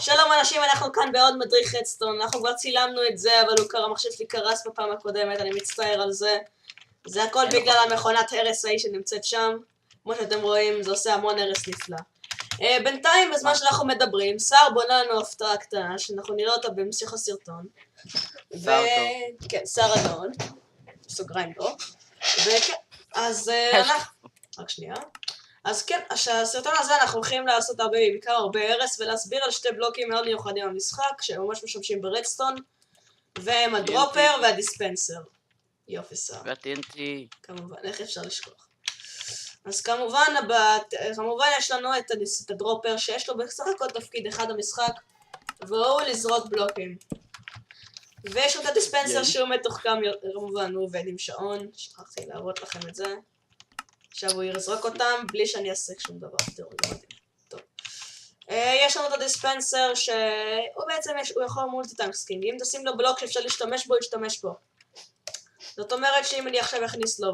שלום אנשים, אנחנו כאן בעוד מדריך רדסטון, אנחנו כבר צילמנו את זה, אבל המחשב שלי קרס בפעם הקודמת, אני מצטער על זה. זה הכל בגלל המכונת הרס ההיא שנמצאת שם, כמו שאתם רואים, זה עושה המון הרס נפלא. בינתיים, בזמן שאנחנו מדברים, שר בונה לנו הפתעה קטנה, שאנחנו נראה אותה בהמשך הסרטון. כן, שר אדון, סוגריים בו. וכן, אז רק שנייה. אז כן, הסרטון הזה אנחנו הולכים לעשות בעיקר הרבה הרס ולהסביר על שתי בלוקים מאוד מיוחדים במשחק שממש משמשים ברדסטון, והם הדרופר והדיספנסר. יופי שר. וה-TNT. כמובן, איך אפשר לשכוח. אז כמובן יש לנו את הדרופר שיש לו בסך הכל תפקיד אחד במשחק, והוא לזרוק בלוקים. ויש לו את הדיספנסר שהוא מתוחכם, כמובן הוא עובד עם שעון, שכחתי להראות לכם את זה. עכשיו הוא יזרוק אותם בלי שאני אעשה שום דבר. תראו, זה מדהים. טוב. יש לנו את הדיספנסר שהוא בעצם הוא יכול מולטי-טאסקינג. אם תשים לו בלוק שאפשר להשתמש בו, ישתמש בו. זאת אומרת שאם אני עכשיו אכניס לו,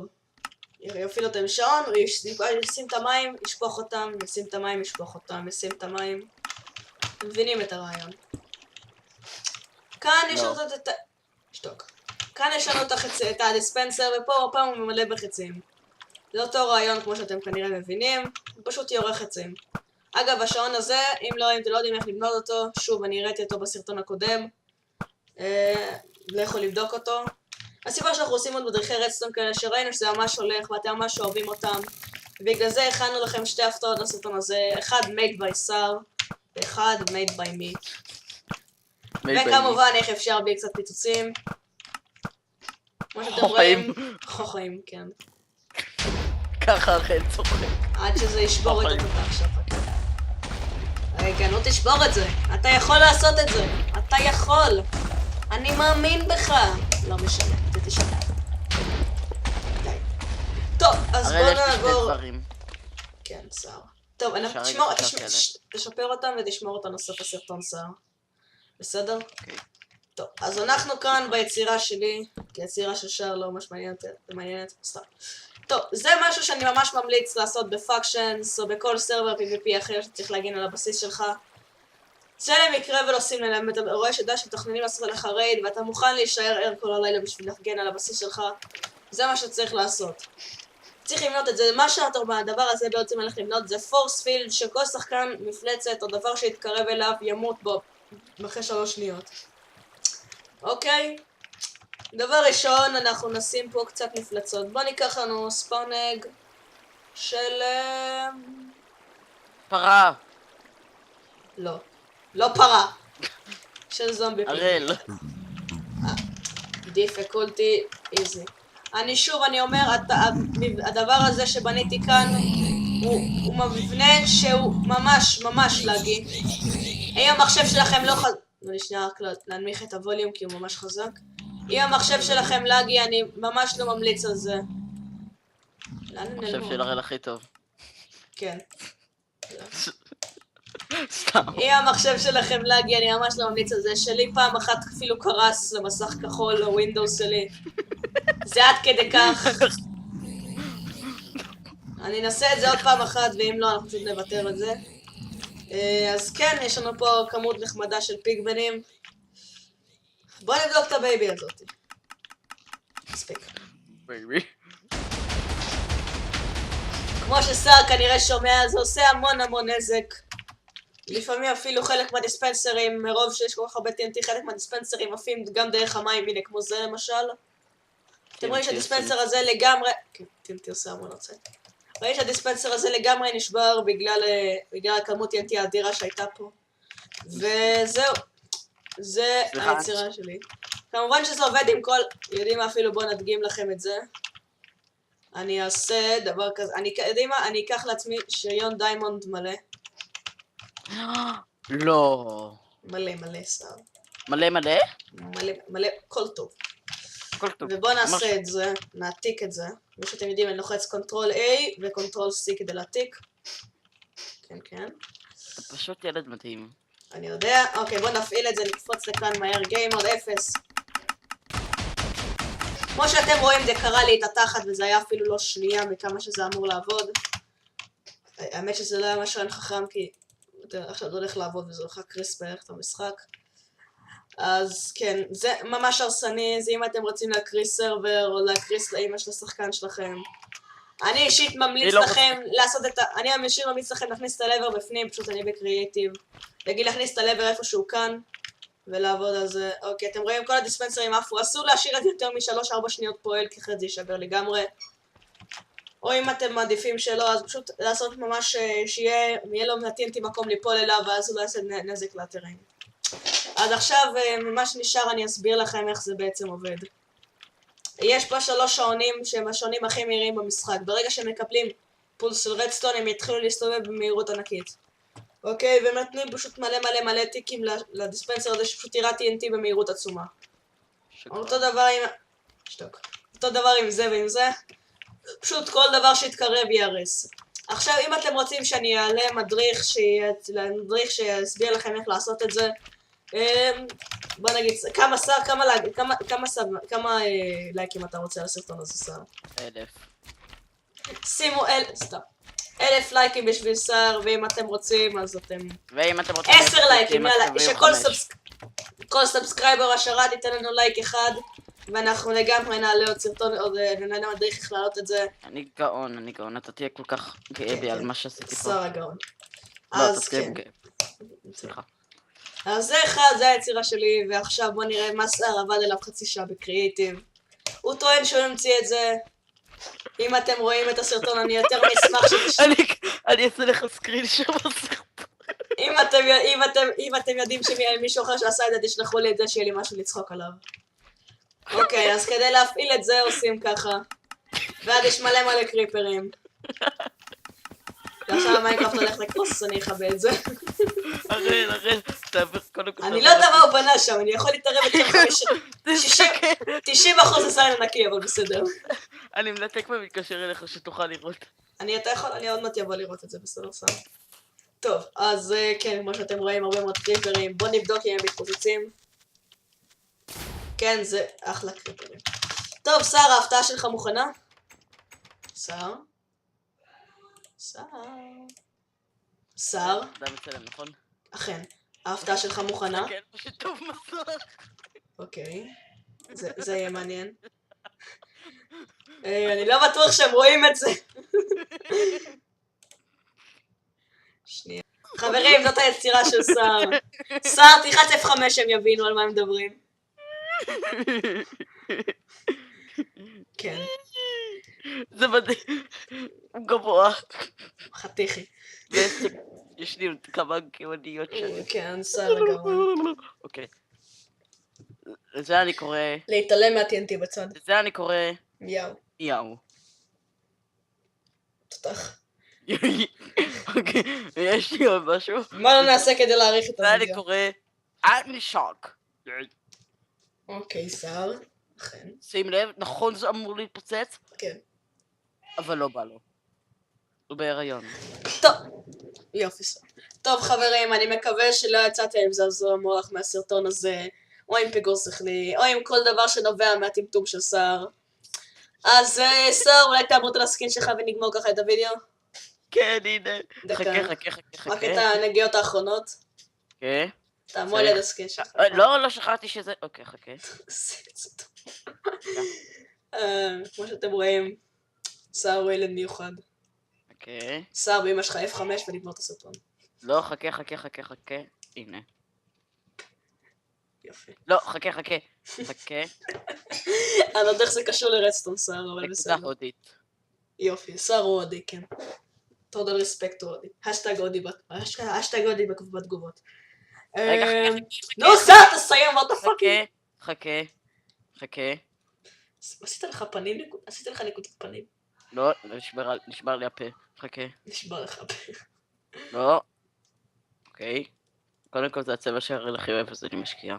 יפעיל אותו עם שעון, הוא ישים את המים, ישפוך אותם, ישים את המים, ישפוך אותם, ישים את המים. מבינים את הרעיון. כאן יש לנו את שתוק. כאן יש לנו את הדיספנסר, ופה הפעם הוא ממלא בחצים. זה אותו רעיון כמו שאתם כנראה מבינים, הוא פשוט יורה חצים. אגב, השעון הזה, אם אתם לא יודעים איך לבנות אותו, שוב, אני הראיתי אותו בסרטון הקודם. לכו לבדוק אותו. הסיבה שאנחנו עושים עוד מדריכי רדסטון כאלה שראינו שזה ממש הולך ואתם ממש אוהבים אותם. ובגלל זה הכנו לכם שתי הפתעות לסרטון הזה, אחד made by שר, ואחד made by me. וכמובן איך אפשר בלי קצת פיצוצים. כמו שאתם רואים, חוכאים, כן. ככה אחרי צוחק. עד שזה ישבור את אותה עכשיו. רגע, נו תשבור את זה. אתה יכול לעשות את זה. אתה יכול. אני מאמין בך. לא משנה, זה תשמע. די. טוב, אז בוא נעבור. כן, שר. טוב, תשפר אותם ותשמור אותם לסוף הסרטון שר. בסדר? אוקיי. טוב, אז אנחנו כאן ביצירה שלי, כי היצירה של שר לא ממש מעניינת, סתם. טוב, זה משהו שאני ממש ממליץ לעשות בפאקשנס או בכל סרבר PvP אחר שצריך להגן על הבסיס שלך. צא למקרה ולא שים להם, אתה רואה שדע שתכננים לעשות לך רייד ואתה מוכן להישאר ער כל הלילה בשביל להגן על הבסיס שלך, זה מה שצריך לעשות. צריך למנות את זה, מה שהדבר הזה בעצם הולך למנות זה פורס פילד שכל שחקן מפלצת או דבר שיתקרב אליו ימות בו אחרי 3 שניות. אוקיי? דבר ראשון, אנחנו נשים פה קצת מפלצות. בוא ניקח לנו ספאונג של... פרה. לא. לא פרה. של זומבי. הראל. דיפיקולטי, איזי. אני אומר, הדבר הזה שבניתי כאן הוא מבנה שהוא ממש לגי. אם המחשב שלכם לא חזק... אני שנייה רק להנמיך את הווליום כי הוא ממש חזק. אם המחשב שלכם לגי, אני ממש לא ממליץ על זה. המחשב של הראל הכי טוב. כן. סתם. אם המחשב שלכם לגי, אני ממש לא ממליץ על זה. שלי פעם אחת אפילו קרס למסך כחול לווינדוס שלי. זה עד כדי כך. אני אנסה את זה עוד פעם אחת, ואם לא, אנחנו פשוט נוותר את זה. אז כן, יש לנו פה כמות נחמדה של פיגמנים. בוא נבדוק את הבייבי הזאת. מספיק. בייבי. כמו ששר כנראה שומע, זה עושה המון נזק. לפעמים אפילו חלק מהדיספנסרים, מרוב שיש כל כך הרבה TNT, חלק מהדיספנסרים עפים גם דרך המים, הנה כמו זה למשל. אתם רואים שהדיספנסר הזה לגמרי... כן, TNT עושה המון הרצה. רואים שהדיספנסר הזה לגמרי נשבר בגלל הכמות TNT האדירה שהייתה פה. וזהו. זה היצירה שלי. כמובן שזה עובד עם כל... יודעים מה אפילו, בואו נדגים לכם את זה. אני אעשה דבר כזה. יודעים מה? אני אקח לעצמי שריון דיימונד מלא. לא. מלא שר. מלא? מלא, כל טוב. הכל טוב. ובואו נעשה את זה, נעתיק את זה. כמו שאתם יודעים, אני לוחץ קונטרול A וקונטרול C כדי להעתיק. כן. אתה פשוט ילד מדהים. אני יודע. אוקיי, בואו נפעיל את זה, נקפוץ לכאן מהר גיימוד 0. כמו שאתם רואים, זה קרה לי את התחת, וזה היה אפילו לא שנייה מכמה שזה אמור לעבוד. האמת שזה לא היה משהו חכם, כי עכשיו זה הולך לעבוד וזה הולך קריס בערך את המשחק. אז כן, זה ממש הרסני, זה אם אתם רוצים להקריס סרבר או להקריס לאמא של השחקן שלכם. אני אישית ממליץ לכם לעשות את אני אישית ממליץ לכם להכניס את הלבר בפנים, פשוט אני בקריאייטיב. להגיד להכניס את הלבר איפשהו כאן, ולעבוד על זה. אוקיי, אתם רואים כל הדיספנסרים עפו, אסור להשאיר את יותר מ3-4 שניות פועל, כי אחרת זה יישבר לגמרי. או אם אתם מעדיפים שלא, אז פשוט לעשות ממש שיהיה לו נתינתי מקום ליפול אליו, ואז הוא לא יעשה נזק לאתרים. אז עכשיו, ממש נשאר, אני אסביר לכם איך זה בעצם עובד. יש פה 3 שעונים שהם השעונים הכי מהירים במשחק. ברגע שהם מקבלים פולס של רדסטון, הם יתחילו להסתובב במהירות ענקית. אוקיי, והם נותנים פשוט מלא טיקים לדיספנסר הזה, שפשוט יראה TNT במהירות עצומה. אותו דבר עם... שתוק. אותו דבר עם זה ועם זה. פשוט כל דבר שיתקרב יהרס. עכשיו, אם אתם רוצים שאני אעלה מדריך שיסביר לכם איך לעשות את זה, בוא נגיד, כמה לייקים אתה רוצה לסרטון הזה, שר? 1000. שימו 1000 לייקים בשביל שר, ואם אתם רוצים, אז אתם... ואם אתם רוצים... 10 לייקים, יאללה, שכל סאבסקרייבר השרת ייתן לנו לייק אחד, ואנחנו לגמרי נעלה עוד סרטון, עוד נעלה מדריך איך להעלות את זה. אני גאון, אתה תהיה כל כך גאה בי על מה שעשיתי פה. שר הגאון. לא, אתה תהיה גאה. סליחה. אז זה היצירה שלי, ועכשיו בוא נראה מה שר עבד אליו חצי שעה בקריאייטיב. הוא טוען שהוא המציא את זה. אם אתם רואים את הסרטון, אני יותר מאשמח שתשמעו. אני אעשה לך סקרין שם בסרטון. אם אתם יודעים שמישהו אחר שעשה את זה, תשלחו לי את זה שיהיה לי משהו לצחוק עליו. אוקיי, אז כדי להפעיל את זה עושים ככה. ועד יש מלא קריפרים. ועכשיו המיינקראפט הולך לקרוס, אז אני אכבה את זה. הראל, תעביר קודם כל. אני לא יודע מה הוא בנה שם, אני יכול להתערב את 90% עשה נקי, אבל בסדר. אני מנתק ומתקשר אליך שתוכל לראות. אני עוד מעט יבוא לראות את זה, בסדר, סתם. טוב, אז כן, כמו שאתם רואים, הרבה מאוד קריפרים. בואו נבדוק אם הם מתפוצצים. כן, זה אחלה קריפרים. טוב, שר, ההפתעה שלך מוכנה? שר? שר? זה מצלם, נכון? אכן. ההפתעה שלך מוכנה? כן, פשוט טוב מסך. אוקיי. זה יהיה מעניין. אני לא בטוח שהם רואים את זה. שנייה. חברים, זאת היצירה של שר. שר, תלחץ F5 הם יבינו על מה הם מדברים. כן. זה מדהים. הוא גבוה. חתיכי. יש לי כמה גאוניות שלי. כן, שר הגאון. אוקיי. לזה אני קורא... להתעלם מה-TNT בצד. לזה אני קורא... יאו. תותח. אוקיי, יש לי עוד משהו. מה לא נעשה כדי להעריך את לזה אני הוידאו? קורא... אני שוק. אוקיי, שר. אכן. שים לב, נכון זה אמור להתפוצץ? כן. אבל לא בא לו. הוא בהיריון. טוב. יופי שר. טוב חברים, אני מקווה שלא יצאתם עם זעזוע מוח מהסרטון הזה, או עם פיגור שכלי, או עם כל דבר שנובע מהטמטום של שר. אז שר, אולי תעבור את הסקין שלך ונגמור ככה את הוידאו? כן, הנה. דקה. חכה. רק את הנגיעות האחרונות. כן. תעמוד ליד הסקין שלך. לא שכחתי שזה... אוקיי, חכה. כמו שאתם רואים, שר הוא ילד מיוחד. אוקיי. שר באמא שלך F5 ונגמור את הסרטון. לא, חכה. הנה. יופי. לא, חכה. אני לא יודע איך זה קשור לרדסטון שר, אבל בסדר. נקודה הודית. יופי, שר הוא הודי, כן. total respect הוא הודי. השטג הודי בתגובות. רגע, נו, שר, תסיים, what the fuck. חכה. עשית לך פנים? עשית לך נקודת פנים? לא, נשבר לי הפה. חכה. נשבר לך הפה. לא. אוקיי. קודם כל זה הצבע שהרי הכי אוהב, אז אני משקיע.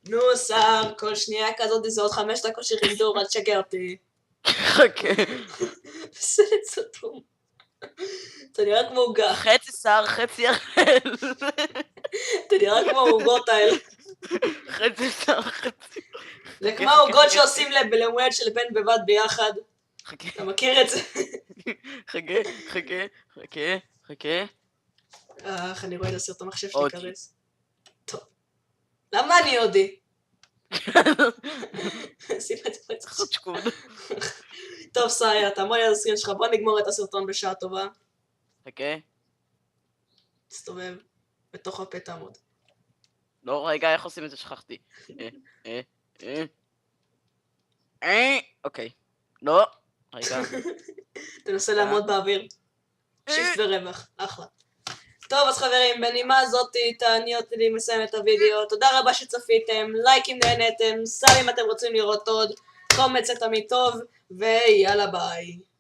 נו, שר, כל שנייה כזאת זה עוד 5 דקות של רינדור, אל תשגע אותי. חכה. בסדר, סתום. אתה נראה כמו עוגה. חצי שר, חצי הראל. אתה נראה כמו העוגות האלה. חצי שר, חצי. זה כמו העוגות שעושים למועד של בן בבת ביחד. חכה. אתה מכיר את זה? חכה. איך אני רואה את הסרטון מחשב שלי אודי. קרס. טוב. למה אני אודי? שים את זה בצד. חצ'קוד. טוב, סאיה, תעמוד לי על הסרין שלך, בוא נגמור את הסרטון בשעה טובה. חכה. תסתובב. בתוך הפה תעמוד. לא, רגע, איך עושים את זה? שכחתי. אוקיי. לא. רגע. תנסה לעמוד באוויר. שיפט ורווח, אחלה. טוב, אז חברים, בנימה הזאתי תעני אותי לי מסיים את הוידאו. תודה רבה שצפיתם, לייק אם נהנתם, סאב אם אתם רוצים לראות עוד, קומץ זה תמיד טוב, ויאללה ביי.